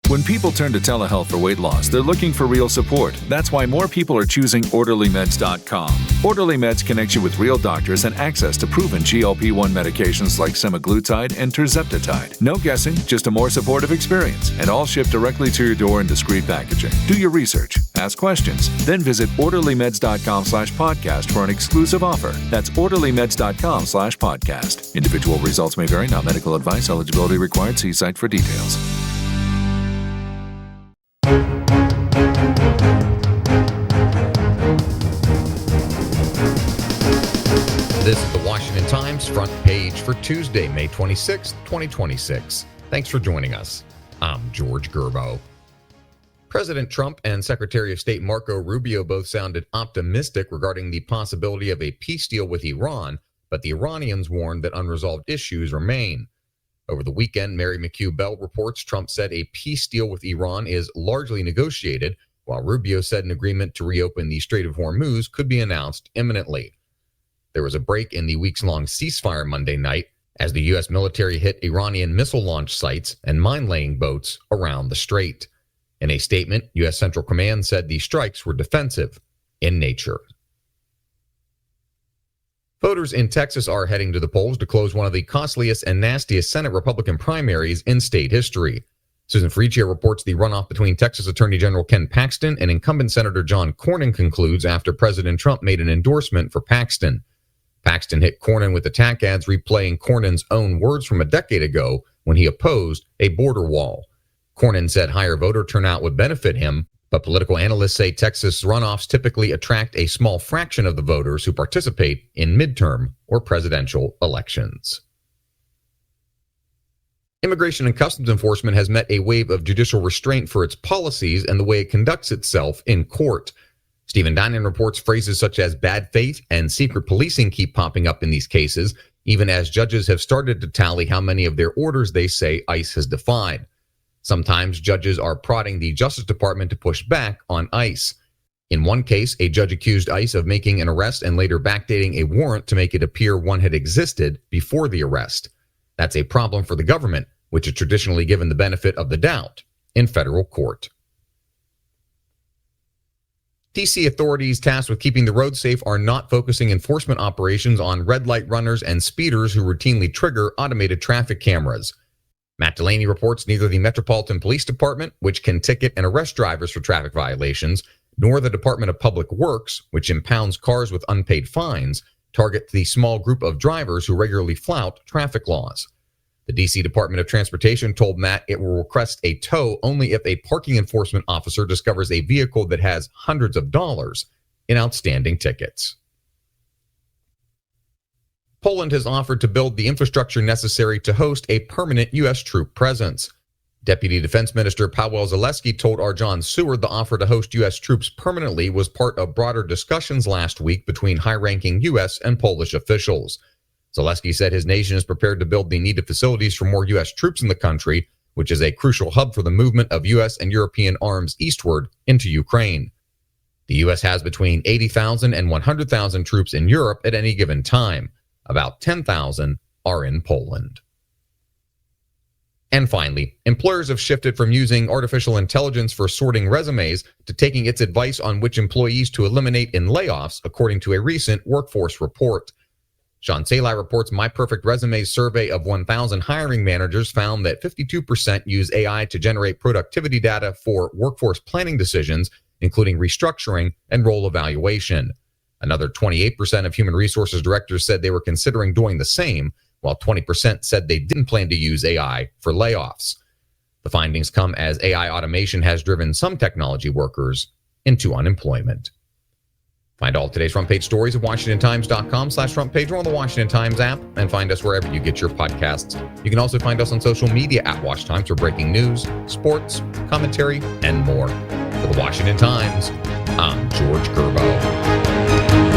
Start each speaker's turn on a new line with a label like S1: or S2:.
S1: When people turn to telehealth for weight loss, they're looking for real support. That's why more people are choosing OrderlyMeds.com. OrderlyMeds connects you with real doctors and access to proven GLP-1 medications like semaglutide and tirzepatide. No guessing, just a more supportive experience, and all shipped directly to your door in discreet packaging. Do your research, ask questions, then visit OrderlyMeds.com/podcast for an exclusive offer. That's OrderlyMeds.com/podcast. Individual results may vary. Not medical advice. Eligibility required. See site for details.
S2: This is the Washington Times front page for Tuesday, May 26, 2026. Thanks for joining us. I'm George Gerbo. President Trump and Secretary of State Marco Rubio both sounded optimistic regarding the possibility of a peace deal with Iran, but the Iranians warned that unresolved issues remain. Over the weekend, Mary McHugh Bell reports Trump said a peace deal with Iran is largely negotiated, while Rubio said an agreement to reopen the Strait of Hormuz could be announced imminently. There was a break in the weeks-long ceasefire Monday night as the U.S. military hit Iranian missile launch sites and mine-laying boats around the strait. In a statement, U.S. Central Command said the strikes were defensive in nature. Voters in Texas are heading to the polls to close one of the costliest and nastiest Senate Republican primaries in state history. Susan Freechair reports the runoff between Texas Attorney General Ken Paxton and incumbent Senator John Cornyn concludes after President Trump made an endorsement for Paxton. Paxton hit Cornyn with attack ads replaying Cornyn's own words from a decade ago when he opposed a border wall. Cornyn said higher voter turnout would benefit him, but political analysts say Texas runoffs typically attract a small fraction of the voters who participate in midterm or presidential elections. Immigration and Customs Enforcement has met a wave of judicial restraint for its policies and the way it conducts itself in court. Stephen Dinan reports phrases such as bad faith and secret policing keep popping up in these cases, even as judges have started to tally how many of their orders they say ICE has defied. Sometimes judges are prodding the Justice Department to push back on ICE. In one case, a judge accused ICE of making an arrest and later backdating a warrant to make it appear one had existed before the arrest. That's a problem for the government, which is traditionally given the benefit of the doubt in federal court. D.C. authorities tasked with keeping the road safe are not focusing enforcement operations on red light runners and speeders who routinely trigger automated traffic cameras. Matt Delaney reports neither the Metropolitan Police Department, which can ticket and arrest drivers for traffic violations, nor the Department of Public Works, which impounds cars with unpaid fines, target the small group of drivers who regularly flout traffic laws. The D.C. Department of Transportation told Matt it will request a tow only if a parking enforcement officer discovers a vehicle that has hundreds of dollars in outstanding tickets. Poland has offered to build the infrastructure necessary to host a permanent U.S. troop presence. Deputy Defense Minister Paweł Zaleski told Arjan Seward the offer to host U.S. troops permanently was part of broader discussions last week between high-ranking U.S. and Polish officials. Zaleski said his nation is prepared to build the needed facilities for more U.S. troops in the country, which is a crucial hub for the movement of U.S. and European arms eastward into Ukraine. The U.S. has between 80,000 and 100,000 troops in Europe at any given time. About 10,000 are in Poland. And finally, employers have shifted from using artificial intelligence for sorting resumes to taking its advice on which employees to eliminate in layoffs, according to a recent workforce report. Sean Salai reports My Perfect Resume's survey of 1,000 hiring managers found that 52% use AI to generate productivity data for workforce planning decisions, including restructuring and role evaluation. Another 28% of human resources directors said they were considering doing the same, while 20% said they didn't plan to use AI for layoffs. The findings come as AI automation has driven some technology workers into unemployment. Find all today's front page stories at WashingtonTimes.com/front page or on the Washington Times app, and find us wherever you get your podcasts. You can also find us on social media at Wash Times for breaking news, sports, commentary, and more. For the Washington Times, I'm George Gerbo.